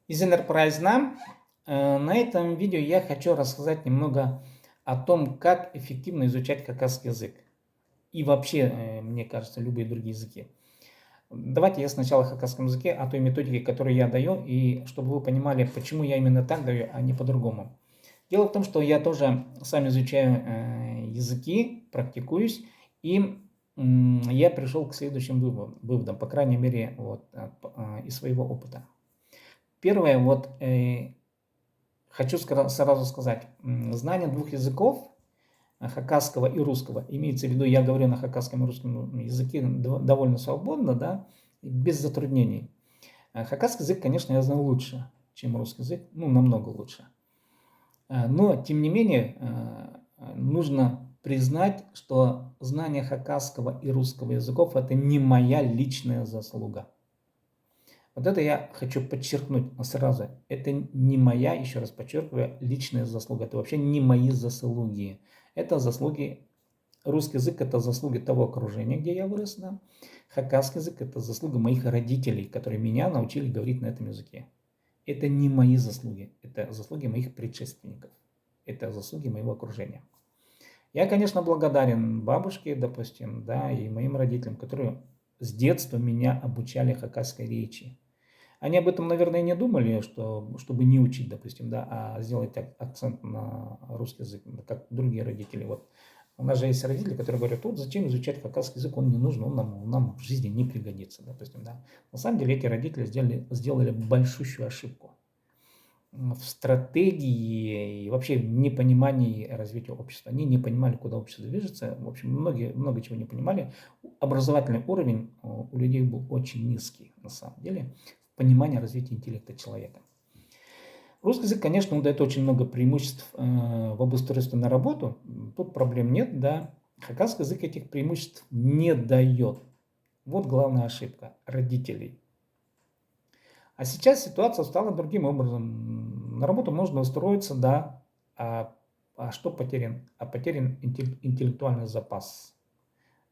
Из Enterprise на этом видео я хочу рассказать немного о том, как эффективно изучать хакасский язык. И вообще, мне кажется, любые другие языки. Давайте я сначала о хакасском языке, о той методике, которую я даю, и чтобы вы понимали, почему я именно так даю, а не по-другому. Дело в том, что я тоже сам изучаю языки, практикуюсь, и я пришел к следующим выводам, по крайней мере, из своего опыта. Первое, хочу сразу сказать, знание двух языков, хакасского и русского, имеется в виду, я говорю на хакасском и русском языке довольно свободно, да, без затруднений. Хакасский язык, конечно, я знаю лучше, чем русский язык, ну, намного лучше. Но, тем не менее, нужно признать, что знание хакасского и русского языков – это не моя личная заслуга. Вот это я хочу подчеркнуть сразу. Это не моя, еще раз подчеркиваю, личная заслуга. Это вообще не мои заслуги. Это заслуги, русский язык – это заслуги того окружения, где я вырос. Да? Хакасский язык – это заслуга моих родителей, которые меня научили говорить на этом языке. Это не мои заслуги, это заслуги моих предшественников. Это заслуги моего окружения. Я, конечно, благодарен бабушке, допустим, да, и моим родителям, которые с детства меня обучали хакасской речи. Они об этом, наверное, не думали, чтобы не учить, допустим, да, а сделать акцент на русский язык, как другие родители. Вот у нас же есть родители, которые говорят, вот зачем изучать хакасский язык, он не нужен, он нам в жизни не пригодится, допустим, да. На самом деле эти родители сделали большущую ошибку в стратегии и вообще в непонимании развития общества. Они не понимали, куда общество движется. В общем, много чего не понимали. Образовательный уровень у людей был очень низкий, на самом деле, в понимании развития интеллекта человека. Русский язык, конечно, он дает очень много преимуществ в обустройстве на работу. Тут проблем нет, да. Хакасский язык этих преимуществ не дает. Вот главная ошибка родителей. А сейчас ситуация стала другим образом. На работу можно устроиться, да, а что потерян? А потерян интеллектуальный запас.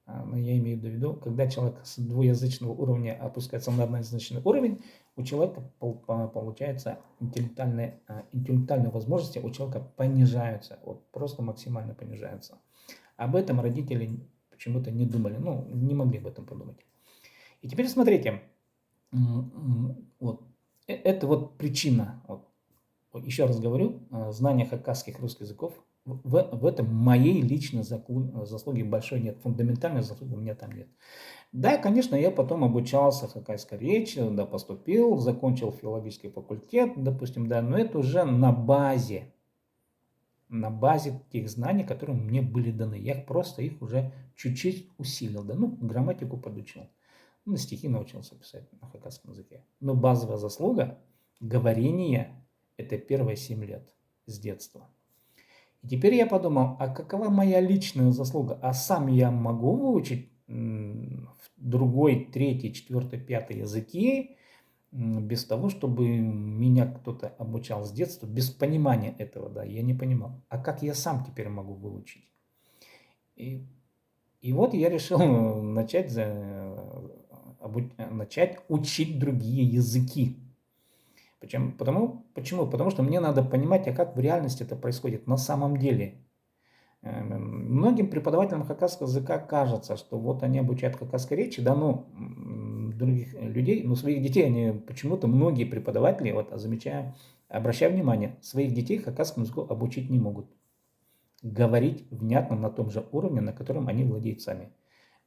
Ну, я имею в виду, когда человек с двуязычного уровня опускается на одноязычный уровень, у человека получается интеллектуальные возможности у человека понижаются, вот просто максимально понижаются. Об этом родители почему-то не думали, ну, не могли об этом подумать. И теперь смотрите, вот. Это вот причина. Вот. Еще раз говорю, знание хакасских русских языков, в этом моей личной заслуги большой нет. Фундаментальной заслуги у меня там нет. Да, конечно, я потом обучался хакасской речи, да, поступил, закончил филологический факультет, допустим, да, но это уже на базе тех знаний, которые мне были даны. Я их уже чуть-чуть усилил, да, ну, грамматику подучил. Ну, стихи научился писать на хакасском языке. Но базовая заслуга говорения – это первые 7 лет с детства. И теперь я подумал, а какова моя личная заслуга? А сам я могу выучить другой, третий, четвертый, пятый языки без того, чтобы меня кто-то обучал с детства, без понимания этого, да, я не понимал. А как я сам теперь могу выучить? И вот я решил начать учить другие языки. Почему? Потому что мне надо понимать, а как в реальности это происходит на самом деле. Многим преподавателям хакасского языка кажется, что вот они обучают хакасской речи, да, ну, других людей, но своих детей они почему-то многие преподаватели, вот замечаю, обращаю внимание, своих детей хакасскому языку обучить не могут. Говорить внятно на том же уровне, на котором они владеют сами.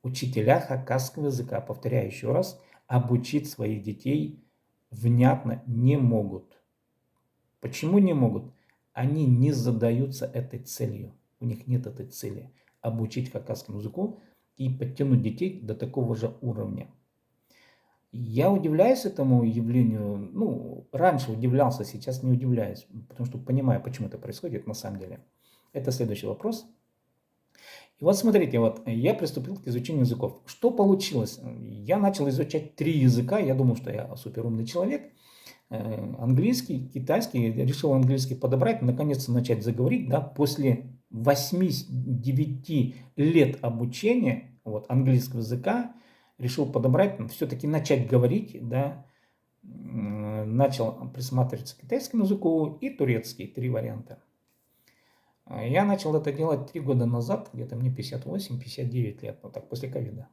Учителя хакасского языка, повторяю еще раз, обучить своих детей внятно не могут. Почему не могут? Они не задаются этой целью. У них нет этой цели обучить хакасскому языку и подтянуть детей до такого же уровня. Я удивляюсь этому явлению, ну, раньше удивлялся, сейчас не удивляюсь, потому что понимаю, почему это происходит на самом деле. Это следующий вопрос. И вот смотрите, вот я приступил к изучению языков. Что получилось? Я начал изучать 3 языка, я думал, что я суперумный человек. Английский, китайский, решил английский подобрать, наконец-то начать заговорить, да, после 8-9 лет обучения вот, английского языка, решил подобрать, все-таки начать говорить, да, начал присматриваться к китайскому языку и турецкий, 3 варианта. Я начал это делать 3 года назад, где-то мне 58-59 лет, вот так, после ковида.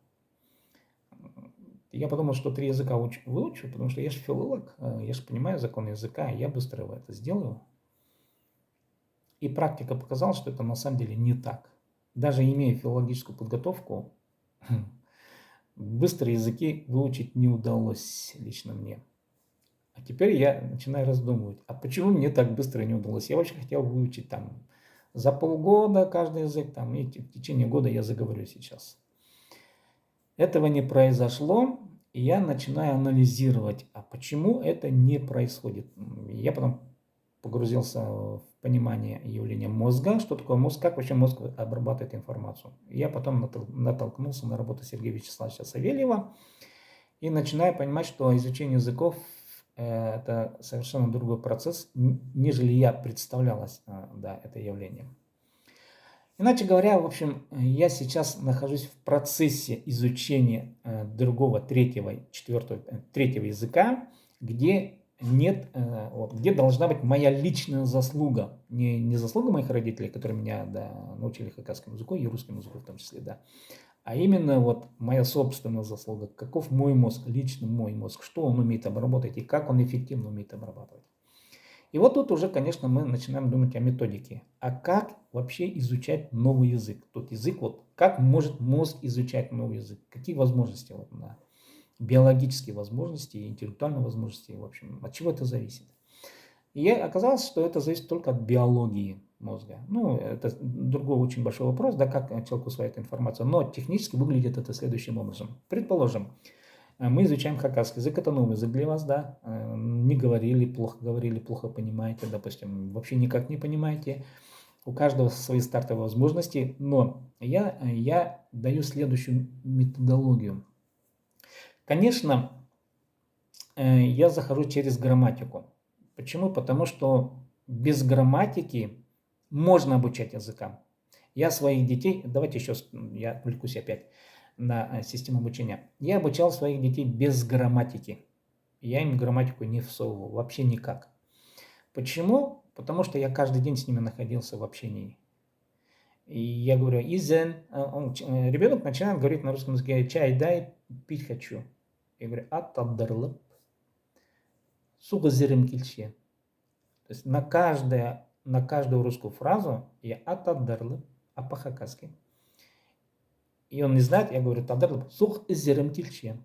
Я подумал, что 3 языка выучу, потому что я же филолог, я же понимаю закон языка, я быстро это сделаю. И практика показала, что это на самом деле не так. Даже имея филологическую подготовку, быстро языки выучить не удалось лично мне. А теперь я начинаю раздумывать, а почему мне так быстро не удалось? Я вообще хотел выучить там за полгода каждый язык, там, и в течение года я заговорю сейчас. Этого не произошло, и я начинаю анализировать, а почему это не происходит. Я потом погрузился в понимание явления мозга, что такое мозг, как вообще мозг обрабатывает информацию. Я потом натолкнулся на работу Сергея Вячеславовича Савельева и начинаю понимать, что изучение языков это совершенно другой процесс, нежели я представлялось, да, это явление. Иначе говоря, в общем, я сейчас нахожусь в процессе изучения другого, третьего языка, где нет, вот, где должна быть моя личная заслуга, не заслуга моих родителей, которые меня, да, научили хакасскому языку и русскому языку в том числе, да, а именно вот моя собственная заслуга, каков мой мозг, лично мой мозг, что он умеет обработать и как он эффективно умеет обрабатывать. И вот тут уже, конечно, мы начинаем думать о методике. А как вообще изучать новый язык? Тот язык, вот как может мозг изучать новый язык? Какие возможности, вот, да, биологические возможности, интеллектуальные возможности, в общем, от чего это зависит? И оказалось, что это зависит только от биологии мозга. Ну, это другой очень большой вопрос, да, как человек усваивает информацию. Но технически выглядит это следующим образом. Предположим, мы изучаем хакасский язык, это новый язык для вас, да, не говорили, плохо понимаете, допустим, вообще никак не понимаете. У каждого свои стартовые возможности, но я даю следующую методологию. Конечно, я захожу через грамматику. Почему? Потому что без грамматики можно обучать языкам. Я своих детей, давайте еще, я отвлекусь опять на систему обучения. Я обучал своих детей без грамматики. Я им грамматику не всовывал, вообще никак. Почему? Потому что я каждый день с ними находился в общении. И я говорю, изен, ребенок начинает говорить на русском языке, чай дай, пить хочу. Я говорю, аттаддарлып, сугазирим кильче. То есть на каждую русскую фразу я аттаддарлып, а по-хакасски. И он не знает, я говорю, таддарлып, сугазирим кильче.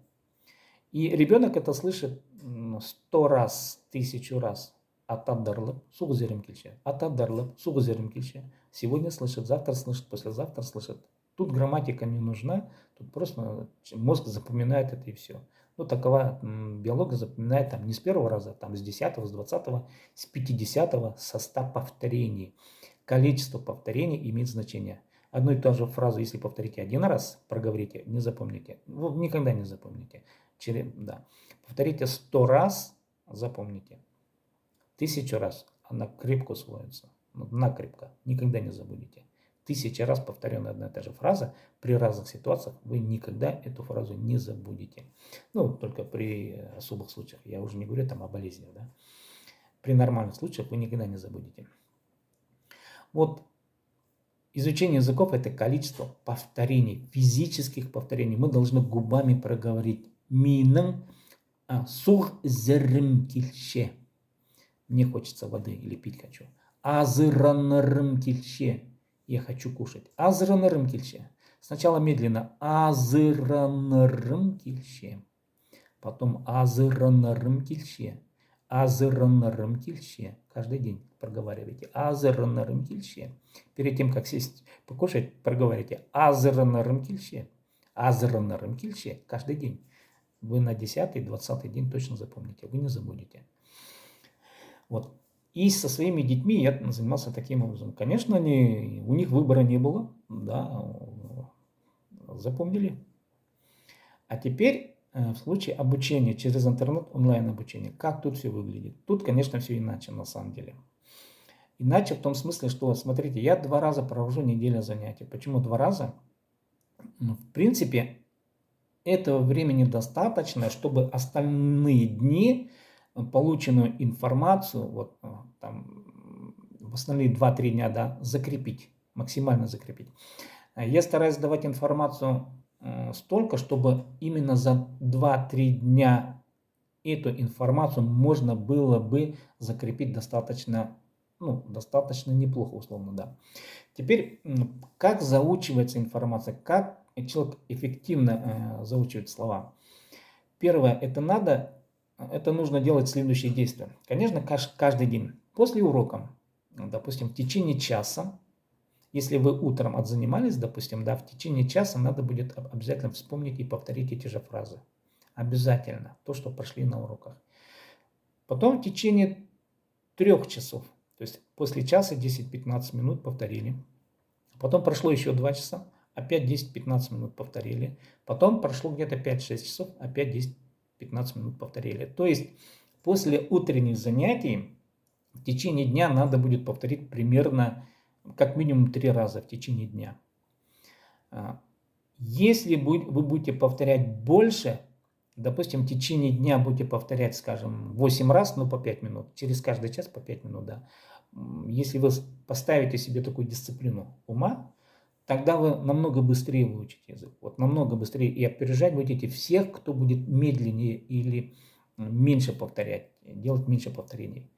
И ребенок это слышит 100 раз, 1000 раз. Атаддарлып, сугазирим кильче. Атаддарлып, сугазирим кильче. Сегодня слышит, завтра слышит, послезавтра слышит. Тут грамматика не нужна, тут просто мозг запоминает это и все. Ну, такова биология запоминает там не с первого раза, там с 10-го, с 20-го, с 50-го, со 100 повторений. Количество повторений имеет значение. Одну и ту же фразу, если повторите один раз, проговорите, не запомните. Вы никогда не запомните. Да. Повторите 100 раз, запомните. 1000 раз, она крепко усвоится. Накрепко, никогда не забудете. 1000 раз повторенная одна и та же фраза, при разных ситуациях вы никогда эту фразу не забудете. Ну, только при особых случаях, я уже не говорю там о болезнях, да. При нормальных случаях вы никогда не забудете. Вот изучение языков – это количество повторений, физических повторений. Мы должны губами проговорить. Миның сугзерим килше. Мне хочется воды или пить хочу. Азыранырым килше. Я хочу кушать. Азыранырым килше. Сначала медленно. Азыранырым килше. Потом азыранырым килше. Азыранырым килше. Каждый день проговаривайте. Азыранырым килше. Перед тем, как сесть покушать, проговаривайте. Азыранырым килше. Азыранырым килше. Каждый день. Вы на 10-й, 20-й день точно запомните. Вы не забудете. Вот. И со своими детьми я занимался таким образом. Конечно, у них выбора не было. Да, запомнили. А теперь в случае обучения через интернет, онлайн обучение, как тут все выглядит? Тут, конечно, все иначе на самом деле. Иначе в том смысле, что, смотрите, я 2 раза провожу неделю занятий. Почему 2 раза? В принципе, этого времени достаточно, чтобы остальные дни полученную информацию, вот там в основные 2-3 дня, да, закрепить, максимально закрепить. Я стараюсь давать информацию столько, чтобы именно за 2-3 дня эту информацию можно было бы закрепить достаточно, ну, достаточно неплохо, условно, да. Теперь, как заучивается информация, как человек эффективно заучивает слова. Первое, это нужно делать следующие действия. Конечно, каждый день. После урока, допустим, в течение часа, если вы утром отзанимались, допустим, да, в течение часа надо будет обязательно вспомнить и повторить эти же фразы. Обязательно. То, что прошли на уроках. Потом в течение 3 часов, то есть после часа 10-15 минут повторили. Потом прошло еще 2 часа, опять 10-15 минут повторили. Потом прошло где-то 5-6 часов, опять 10-15 минут повторили. То есть после утренних занятий в течение дня надо будет повторить примерно как минимум 3 раза в течение дня. Если вы будете повторять больше, допустим, в течение дня будете повторять, скажем, 8 раз, но по 5 минут, через каждый час по 5 минут, да. Если вы поставите себе такую дисциплину ума, тогда вы намного быстрее выучите язык. Вот намного быстрее. И опережать будете всех, кто будет медленнее или меньше повторять, делать меньше повторений.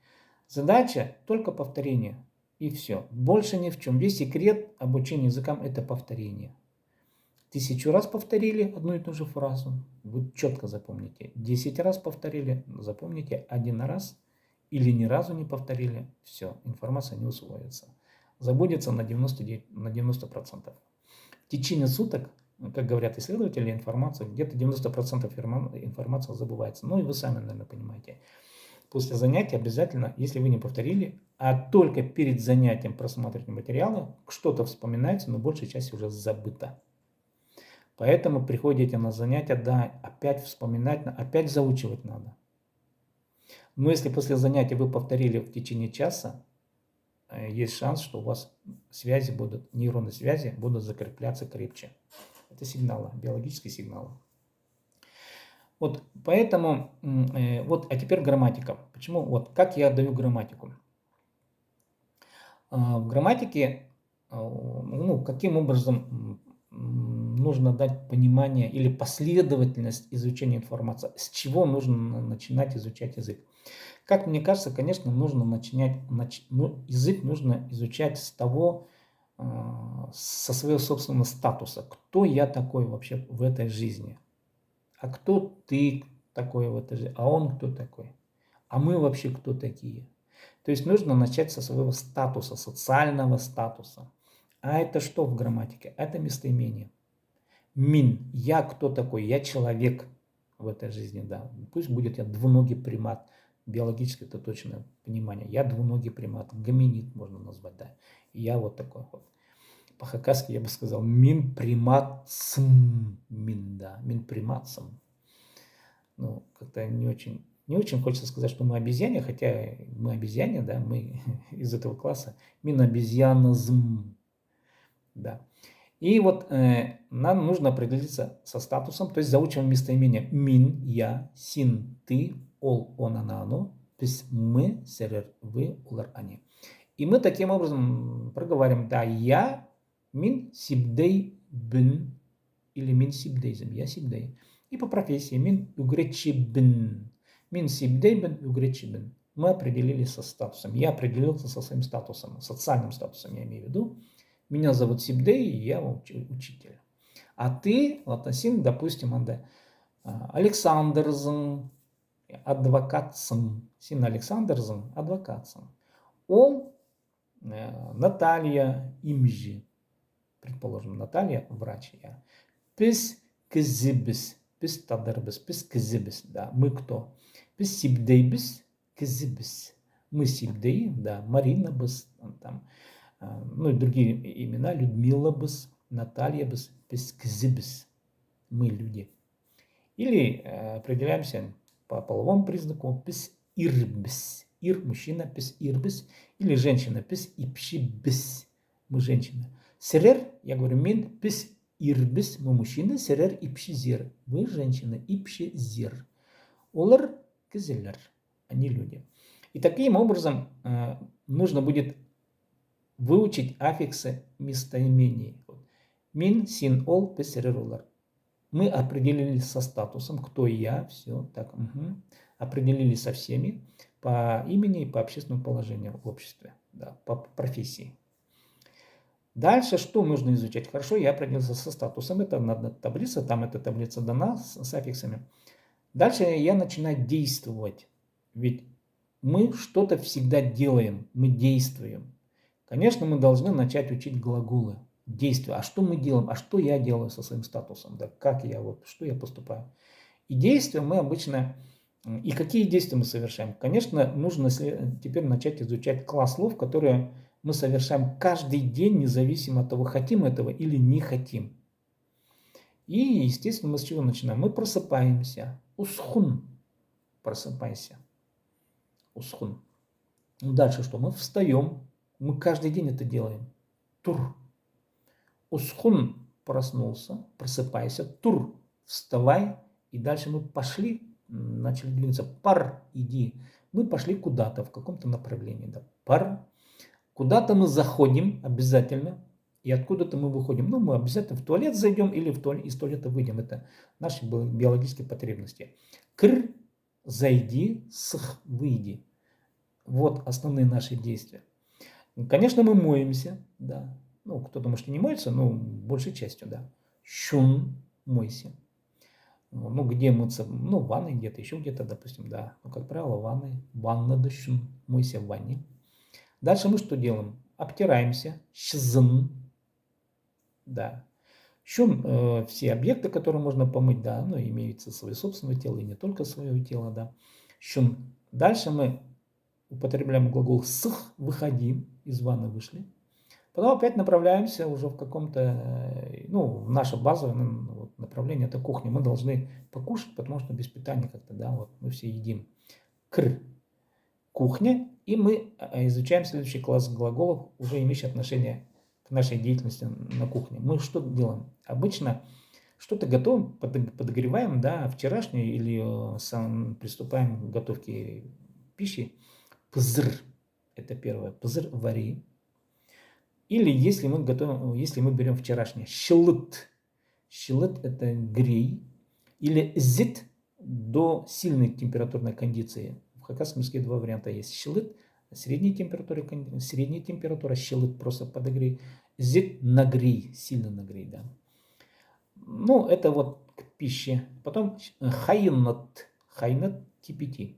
Задача только повторение. И все. Больше ни в чем. Весь секрет обучения языкам – это повторение. 1000 раз повторили одну и ту же фразу, вы четко запомните. 10 раз повторили, запомните. 1 раз или ни разу не повторили, все, информация не усвоится. Забудется на 90%. В течение суток, как говорят исследователи, информация, где-то 90% информации забывается. Ну и вы сами, наверное, понимаете. После занятия обязательно, если вы не повторили, а только перед занятием просматриваете материалы, что-то вспоминается, но большая часть уже забыта. Поэтому приходите на занятия, да, опять вспоминать, опять заучивать надо. Но если после занятия вы повторили в течение часа, есть шанс, что у вас нейронные связи будут закрепляться крепче. Это сигналы, биологические сигналы. Вот поэтому, а теперь грамматика. Почему? Вот как я даю грамматику. В грамматике, каким образом нужно дать понимание или последовательность изучения информации, с чего нужно начинать изучать язык. Как мне кажется, конечно, нужно язык нужно изучать со своего собственного статуса. Кто я такой вообще в этой жизни? А кто ты такой в этой жизни? А он кто такой? А мы вообще кто такие? То есть нужно начать со своего статуса, социального статуса. А это что в грамматике? Это местоимение. Мин. Я кто такой? Я человек в этой жизни, да. Пусть будет я двуногий примат. Биологически это точное понимание. Я двуногий примат. Гоминид можно назвать, да. Я вот такой вот. По-хакасски я бы сказал мин примат см. Мин, да. Мин примат см. Ну, как-то не очень хочется сказать, что мы обезьяне, хотя мы обезьяне, да, мы из этого класса. Мин обезьяназм. Да. И вот нам нужно определиться со статусом, то есть заучиваем местоимение мин, я, син, ты, ол, он, она, оно, пис, мы, серер, вы, улар, они. И мы таким образом проговариваем, да, я, мин, сибдей, бин, или мин сибдейзем, я сибдей. И по профессии мин, угречибин, мин сибдей, бин, угречибин. Мы определились со статусом, я определился со своим статусом, социальным статусом я имею в виду. Меня зовут Сибдей, и я учитель. А ты, Латасин, допустим, Александрзен, адвокатсен. Син Александрзен, адвокатсен. Ол, Наталья, имжи. Предположим, Наталья, врач я. Пис кзибис, пис тадербис, пис кзибис, да, мы кто? Пис сибдейбис, кзибис. Мы Сибдей, да, Марина бис, там, ну и другие имена, Людмила бис, Наталья бис, пис кзибис. Мы люди. Или определяемся по половому признаку, пис ирбис. Ир, мужчина, пис ирбис. Или женщина, пис ипшибис. Мы женщина. Серер, я говорю, мин, пис ирбис, мы мужчина, серер ипшизир. Вы женщина, ипшизир. Улар, кизелер. они люди. И таким образом нужно будет выучить аффиксы местоимений. Мин, син, ол, песерерулар. Мы определились со статусом, кто я, все, так, определились со всеми по имени и по общественному положению в обществе, да, по профессии. Дальше что нужно изучать? Хорошо, я определился со статусом, это надо таблица, там эта таблица дана с аффиксами. Дальше я начинаю действовать, ведь мы что-то всегда делаем, мы действуем. Конечно, мы должны начать учить глаголы, действия. А что мы делаем? А что я делаю со своим статусом? Да, как я, что я поступаю? И действия мы обычно... И какие действия мы совершаем? Конечно, нужно теперь начать изучать класс слов, которые мы совершаем каждый день, независимо от того, хотим этого или не хотим. И, естественно, мы с чего начинаем? Мы просыпаемся. Усхун. Просыпайся. Усхун. Дальше что? Мы встаем. Мы каждый день это делаем. Тур. Усхун проснулся, просыпайся. Тур, вставай. И дальше мы пошли, начали двигаться. Пар, иди. Мы пошли куда-то, в каком-то направлении. Да. Пар. Куда-то мы заходим обязательно. И откуда-то мы выходим. Мы обязательно в туалет зайдем или из туалета выйдем. Это наши биологические потребности. Кр, зайди, сх, выйди. Вот основные наши действия. Конечно, мы моемся, да. Кто-то, может, и не моется, но большей частью, да. Щун, мойся. Где мыться? В ванной где-то, еще где-то, допустим, да. Как правило, в ванной. Ванна да щун, мойся в ванне. Дальше мы что делаем? Обтираемся. Щзн, да. Щун, все объекты, которые можно помыть, да, имеется свое собственное тело и не только свое тело, да. Щун. Дальше мы употребляем глагол сх, выходим, из ванны вышли. Потом опять направляемся уже в каком-то, наше базовое направление, это кухня. Мы должны покушать, потому что без питания как-то, да, мы все едим. Кр, кухня, и мы изучаем следующий класс глаголов, уже имеющий отношение к нашей деятельности на кухне. Мы что делаем? Обычно что-то готовим, подогреваем, да, вчерашнее или приступаем к готовке пищи. Пзр, это первое, пзр, вари. Или если мы берем вчерашнее, щелыт. Щелыт это грей. Или зит до сильной температурной кондиции. В хакасском языке два варианта есть. Щелыт, средняя температура, щелыт просто подогрей. Зит нагрей, сильно нагрей, да. Это к пище. Потом хайнат, кипяти.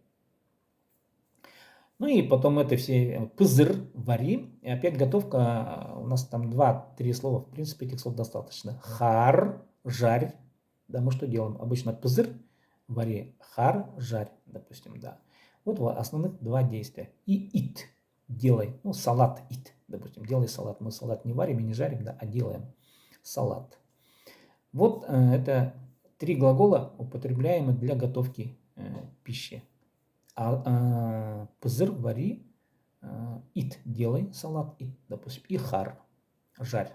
И потом это все пызыр, вари. И опять готовка. У нас там 2-3 слова. В принципе, этих слов достаточно. Хар, жарь. Да, мы что делаем? Обычно пызыр, вари, хар, жарь, допустим, да. Вот основных два действия. И ит, делай. Салат, ит, допустим, делай салат. Мы салат не варим и не жарим, да, а делаем салат. Вот это 3 глагола, употребляемые для готовки пищи. Пызыр, вари, ит, делай салат, ит, допустим, и хар, жарь.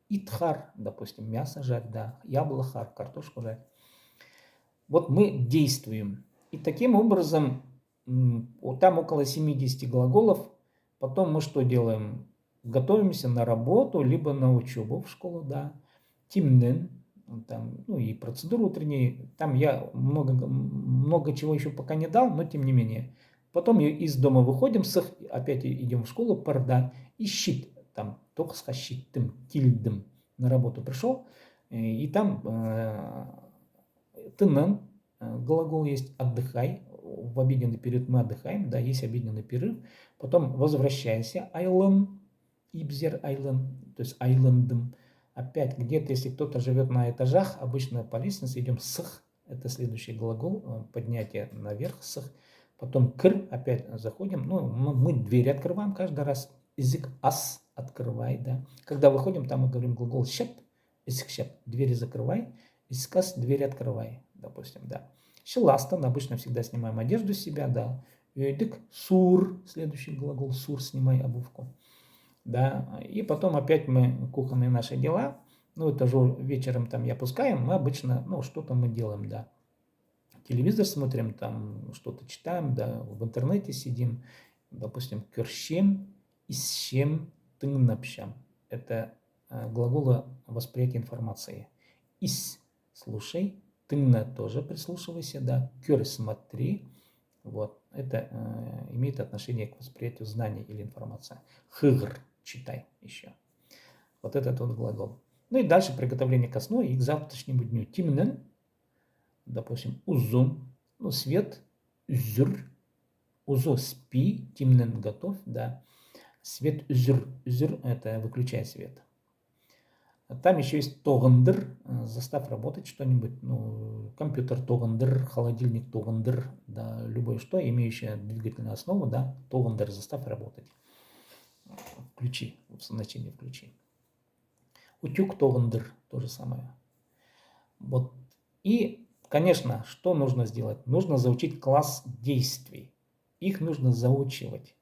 Итхар, допустим, мясо жарь, да, яблохар, картошку жарь. Вот мы действуем. И таким образом, там около 70 глаголов. Потом мы что делаем? Готовимся на работу, либо на учебу в школу, да. Тимнен, там, и процедуру утренней. Там я много чего еще пока не дал, но тем не менее. Потом из дома выходим, опять идем в школу, парда, и щит. Там только щитым, тильдым на работу пришел. И там тынен, глагол есть, отдыхай. В обеденный период мы отдыхаем, да, есть обеденный перерыв. Потом возвращайся, айлен, ибзер айлен, то есть айлендом. Опять где-то, если кто-то живет на этажах, обычно по лестнице идем сх, это следующий глагол, поднятие наверх, сх. Потом кр, опять заходим, мы двери открываем каждый раз. Язык ас, открывай, да. Когда выходим, там мы говорим глагол щеп, язык щеп, двери закрывай, язык ас, двери открывай, допустим, да. Щеластан, обычно всегда снимаем одежду с себя, да. Язык сур, следующий глагол сур, снимай обувку. Да, и потом опять мы кухонные наши дела, это же вечером там я пускаем, мы обычно, что-то мы делаем, да. телевизор смотрим, там что-то читаем, да, в интернете сидим, допустим, кёршем, исшем, тыңнапшам. Это глаголы восприятия информации. Ис – слушай, тыңна – тоже прислушивайся, да, кёр – смотри. Вот, это имеет отношение к восприятию знаний или информации. Хыгр – читай еще. Вот этот вот глагол. Ну и дальше приготовление ко сну и к завтрашнему дню. Тимнен, допустим, узум, ну, свет, зюр, узо спи, тимнен готов, да. Свет зюр, зюр это выключай свет. Там еще есть тогандыр, заставь работать что-нибудь, ну, компьютер тогандыр, холодильник тогандыр, да, любое что, имеющее двигательную основу, да, тогандыр, заставь работать. Включи, в значении включи. Утюг тогандыр, то же самое. Вот. И, конечно, что нужно сделать? Нужно заучить класс действий. Их нужно заучивать.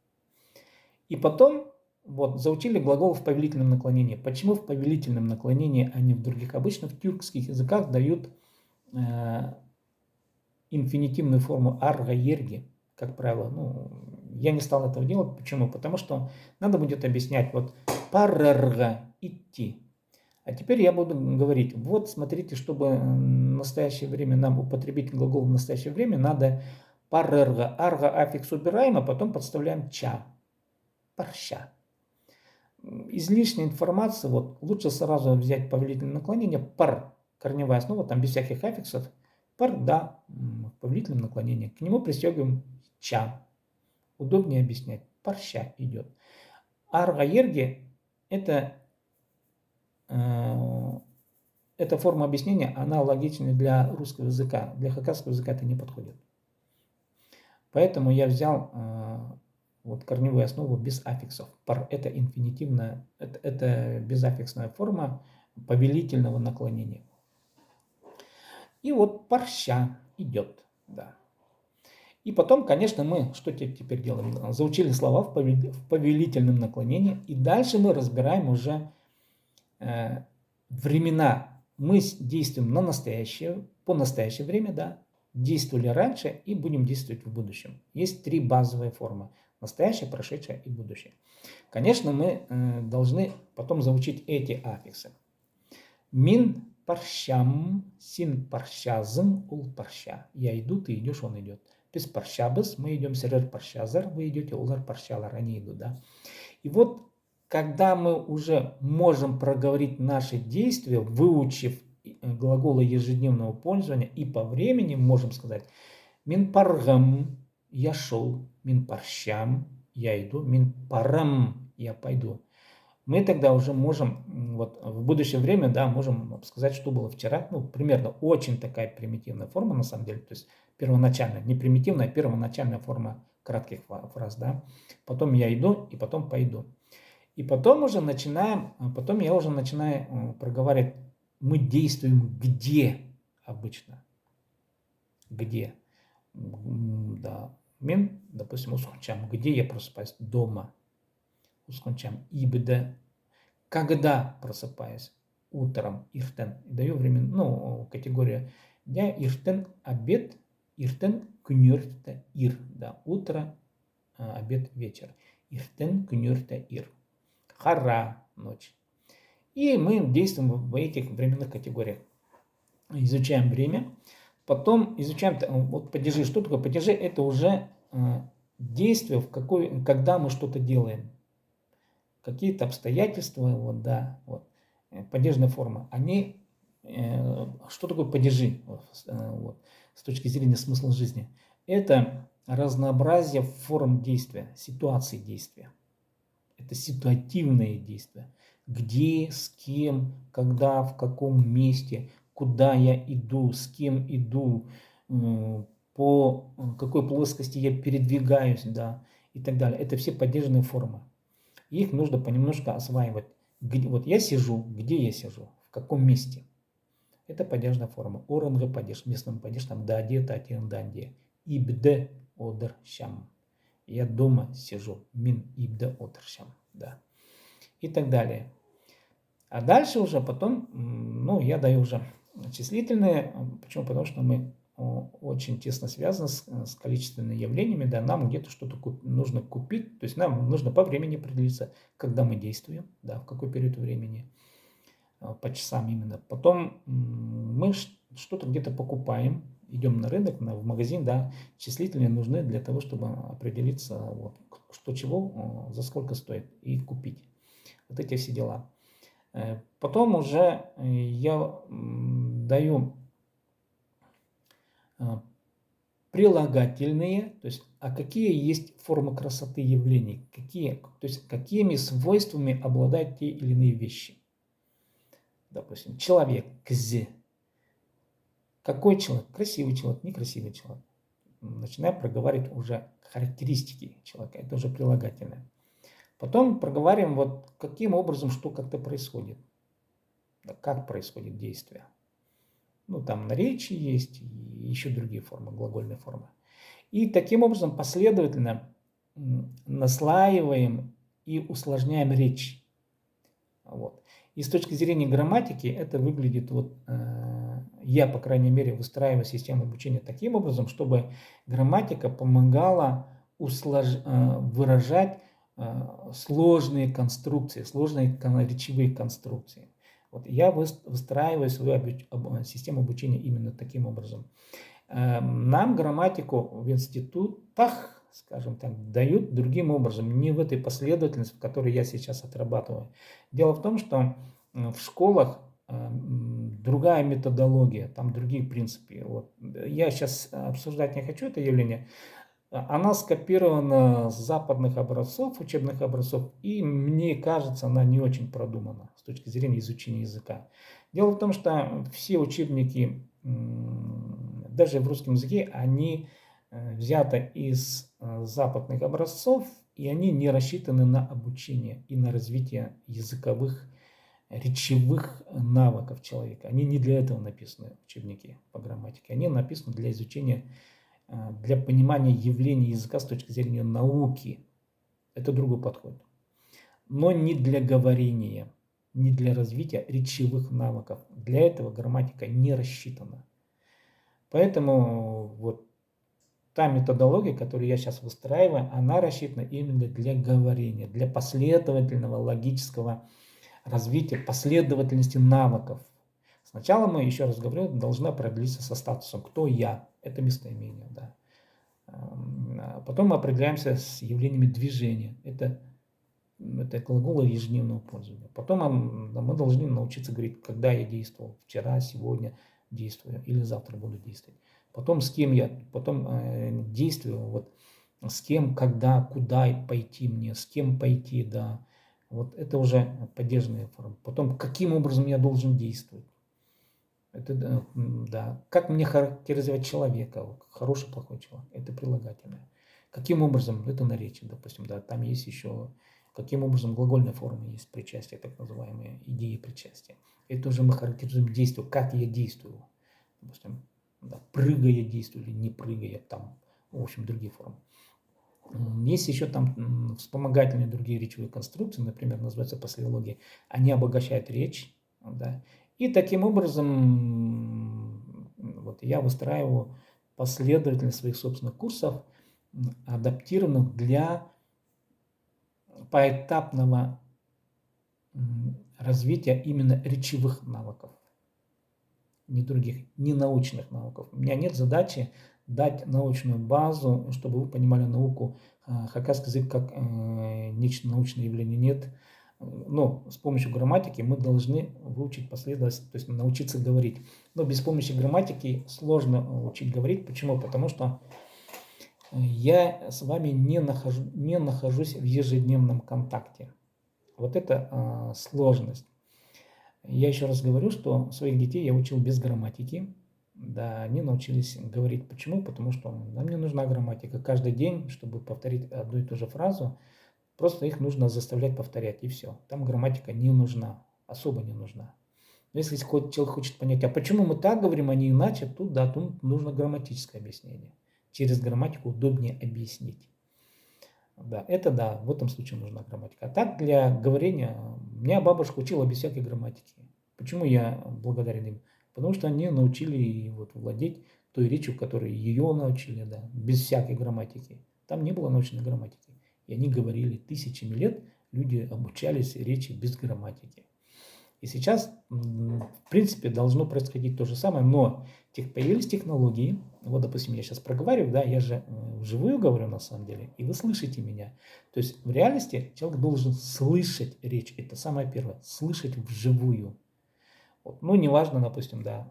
И потом, вот, заучили глагол в повелительном наклонении. Почему в повелительном наклонении, а не в других? Обычно в тюркских языках дают инфинитивную форму арга-ерги, как правило. Ну, я не стал этого делать. Почему? Потому что надо будет объяснять, вот, парерга, идти. А теперь я буду говорить, вот смотрите, чтобы в настоящее время нам употребить глагол в настоящее время, надо парерга, арга, аффикс убираем, а потом подставляем ча. Парща. Излишняя информация, вот лучше сразу взять повелительное наклонение, пар, корневая основа, там без всяких аффиксов, пар, да, в повелительном наклонении. К нему пристегиваем ча. Удобнее объяснять. Парща идет. Арга ерги это эта форма объяснения, она логична для русского языка. Для хакасского языка это не подходит. Поэтому я взял вот корневую основу без аффиксов. Пар это инфинитивная, это безаффиксная форма повелительного наклонения. И вот парща идет, да. И потом, конечно, мы что теперь делаем? Заучили слова в повелительном наклонении, и дальше мы разбираем уже времена. Мы действуем на настоящее, по настоящее время, да, действовали раньше и будем действовать в будущем. Есть три базовые формы. Настоящее, прошедшее и будущее. Конечно, мы должны потом заучить эти аффиксы. Мин парщам, син парщазым, ул парща. Я иду, ты идешь, он идет. Без парщабыс, мы идем, серер парщазар, вы идете, улар парщалар, они идут, да. И вот, когда мы уже можем проговорить наши действия, выучив глаголы ежедневного пользования, и по времени можем сказать мин паргам, я шел, мин парщам, я иду, мин парам, я пойду. Мы тогда уже можем, вот в будущее время, да, можем сказать, что было вчера. Ну, примерно очень такая примитивная форма, на самом деле. То есть первоначальная, не примитивная, а первоначальная форма кратких фраз, да. Потом я иду, и потом пойду. И потом уже начинаем, потом я уже начинаю проговаривать, мы действуем где обычно. Где? Да. Мен, допустим, ускончам. Где я просыпаюсь? Дома. Ускончам. Ибда. Когда просыпаюсь? Утром. Иртен. Даю время, ну, категория дня. Иртен обед. Иртен кнюрте ир. Да. Утро, обед, вечер. Иртен кнюрте ир. Хара. Ночь. И мы действуем в этих временных категориях. Изучаем время. Потом изучаем, вот падежи. Что такое падежи? Это уже действие, когда мы что-то делаем. Какие-то обстоятельства, вот, да, вот, падежная форма. Они, что такое падежи, вот, с точки зрения смысла жизни? Это разнообразие форм действия, ситуаций действия. Это ситуативные действия. Где, с кем, когда, в каком месте, куда я иду, с кем иду, по какой плоскости я передвигаюсь, да, и так далее. Это все падежные формы. Их нужно понемножку осваивать. Вот я сижу, где я сижу, в каком месте. Это падежная форма. Оранга падеж, местным падеж, там даде, татин, данде. Ибде, одер, щам. Я дома сижу. Мин, ибде, одер, щам. Да. И так далее. А дальше уже потом, ну, я даю уже числительные. Почему? Потому что мы очень тесно связано с количественными явлениями, да, нам где-то что-то нужно купить, то есть нам нужно по времени определиться, когда мы действуем, да, в какой период времени, по часам именно. Потом мы что-то где-то покупаем, идем на рынок, в магазин, да, числители нужны для того, чтобы определиться, вот, что чего, за сколько стоит, и купить. Вот эти все дела. Потом уже я даю прилагательные, то есть, а какие есть формы красоты явлений, то есть какими свойствами обладают те или иные вещи. Допустим, человек, кз. Какой человек? Красивый человек, некрасивый человек. Начинаем проговаривать уже характеристики человека, это уже прилагательное. Потом проговариваем, вот каким образом что как-то происходит, как происходит действие. Ну, там наречие есть, и еще другие формы, глагольные формы. И таким образом последовательно наслаиваем и усложняем речь. Вот. И с точки зрения грамматики это выглядит, вот я, по крайней мере, выстраиваю систему обучения таким образом, чтобы грамматика помогала выражать сложные конструкции, сложные речевые конструкции. Вот я выстраиваю свою систему обучения именно таким образом. Нам грамматику в институтах, скажем так, дают другим образом, не в этой последовательности, в которой я сейчас отрабатываю. Дело в том, что в школах другая методология, там другие принципы. Вот. Я сейчас обсуждать не хочу это явление. Она скопирована с западных образцов, учебных образцов, и мне кажется, она не очень продумана с точки зрения изучения языка. Дело в том, что все учебники, даже в русском языке, они взяты из западных образцов, и они не рассчитаны на обучение и на развитие языковых, речевых навыков человека. Они не для этого написаны, учебники по грамматике. Они написаны для изучения, для понимания явлений языка с точки зрения науки. Это другой подход. Но не для говорения, не для развития речевых навыков. Для этого грамматика не рассчитана. Поэтому вот та методология, которую я сейчас выстраиваю, она рассчитана именно для говорения, для последовательного логического развития, последовательности навыков. Сначала мы, еще раз говорю, должны определиться со статусом «кто я?». Это местоимение. Да. Потом мы определяемся с явлениями движения. Это глаголы ежедневного пользования. Потом мы должны научиться говорить, когда я действовал, вчера, сегодня действую или завтра буду действовать. Потом с кем я, потом действую, вот с кем, когда, куда пойти мне, с кем пойти, да. Вот это уже поддержанная форма. Потом, каким образом я должен действовать. Это, да. Как мне характеризовать человека, хороший, плохой человек. Это прилагательное. Каким образом, это наречие, допустим, да. Там есть еще, каким образом глагольная форма есть, причастие, так называемые идеи причастия. Это уже мы характеризуем действие, как я действую. Допустим, да, прыгая действую или не прыгая, там, в общем, другие формы. Есть еще там вспомогательные другие речевые конструкции, например, называются послеологии. Они обогащают речь, да. И таким образом вот, я выстраиваю последовательность своих собственных курсов, адаптированных для поэтапного развития именно речевых навыков, не других, не научных навыков. У меня нет задачи дать научную базу, чтобы вы понимали науку. Хакасский язык как нечто научное явление нет. Но с помощью грамматики мы должны выучить последовательность, то есть научиться говорить. Но без помощи грамматики сложно учить говорить. Почему? Потому что я с вами не нахожусь в ежедневном контакте. Вот это сложность. Я еще раз говорю, что своих детей я учил без грамматики. Да, они научились говорить. Почему? Потому что нам не нужна грамматика. Каждый день, чтобы повторить одну и ту же фразу, просто их нужно заставлять повторять, и все. Там грамматика не нужна, особо не нужна. Но если человек хочет понять, а почему мы так говорим, а не иначе, тут нужно грамматическое объяснение. Через грамматику удобнее объяснить. Да, это да, в этом случае нужна грамматика. А так для говорения, меня бабушка учила без всякой грамматики. Почему я благодарен им? Потому что они научили вот владеть той речью, которой ее научили, да, без всякой грамматики. Там не было научной грамматики. И они говорили тысячами лет, люди обучались речи без грамматики. И сейчас, в принципе, должно происходить то же самое, но появились технологии. Вот, допустим, я сейчас проговариваю, да, я же вживую говорю на самом деле, и вы слышите меня. То есть в реальности человек должен слышать речь. Это самое первое, слышать вживую. Вот. Ну, неважно, допустим, да,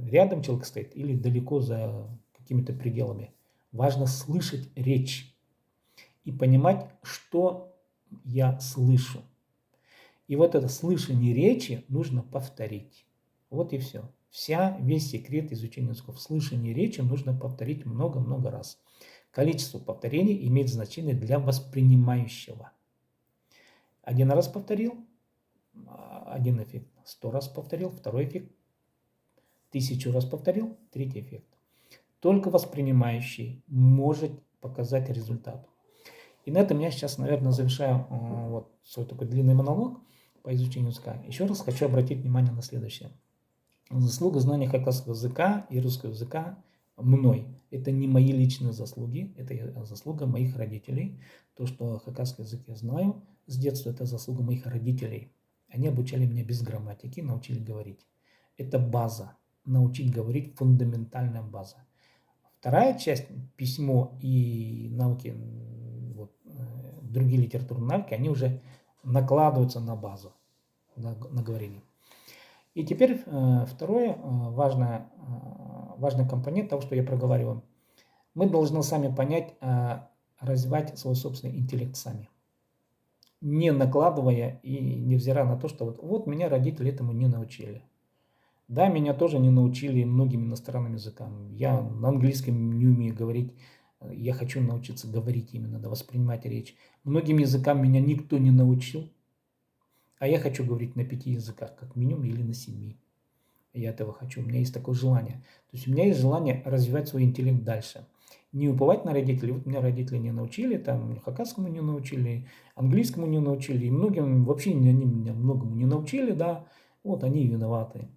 рядом человек стоит или далеко за какими-то пределами. Важно слышать речь и понимать, что я слышу. И вот это слышание речи нужно повторить. Вот и все. Весь секрет изучения языков. Слышание речи нужно повторить много-много раз. Количество повторений имеет значение для воспринимающего. Один раз повторил, один эффект. 100 раз повторил, второй эффект. 1000 раз повторил, третий эффект. Только воспринимающий может показать результат. И на этом я сейчас, наверное, завершаю вот свой такой длинный монолог по изучению языка. Еще раз хочу обратить внимание на следующее. Заслуга знания хакасского языка и русского языка мной. Это не мои личные заслуги, это заслуга моих родителей. То, что хакасский язык я знаю с детства, это заслуга моих родителей. Они обучали меня без грамматики, научили говорить. Это база. Научить говорить — фундаментальная база. Вторая часть, письмо и науки, вот, другие литературные навыки, они уже накладываются на базу, на говорение. И теперь второй важный компонент того, что я проговариваю. Мы должны сами понять, развивать свой собственный интеллект сами. Не накладывая и невзирая на то, что вот меня родители этому не научили. Да, меня тоже не научили многим иностранным языкам. Я на английском не умею говорить. Я хочу научиться говорить именно, да, воспринимать речь. Многим языкам меня никто не научил. А я хочу говорить на 5 языках, как минимум, или на 7. Я этого хочу. У меня есть такое желание. То есть у меня есть желание развивать свой интеллект дальше. Не уповать на родителей. Вот меня родители не научили, там хакасскому не научили, английскому не научили. И многим вообще они меня многому не научили, да. Вот они и виноваты.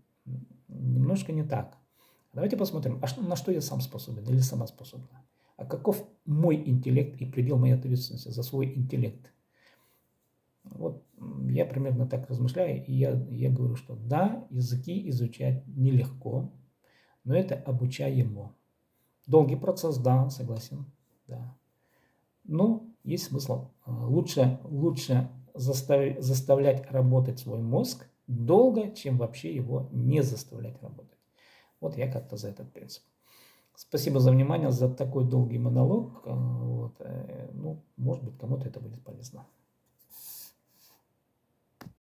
Немножко не так. Давайте посмотрим, на что я сам способен или сама способна. А каков мой интеллект и предел моей ответственности за свой интеллект? Вот я примерно так размышляю, и я говорю, что да, языки изучать нелегко, но это обучаемо. Долгий процесс, да, согласен, да. Но есть смысл. Лучше заставлять работать свой мозг долго, чем вообще его не заставлять работать. Вот я как-то за этот принцип. Спасибо за внимание, за такой долгий монолог. Вот. Ну, может быть, кому-то это будет полезно.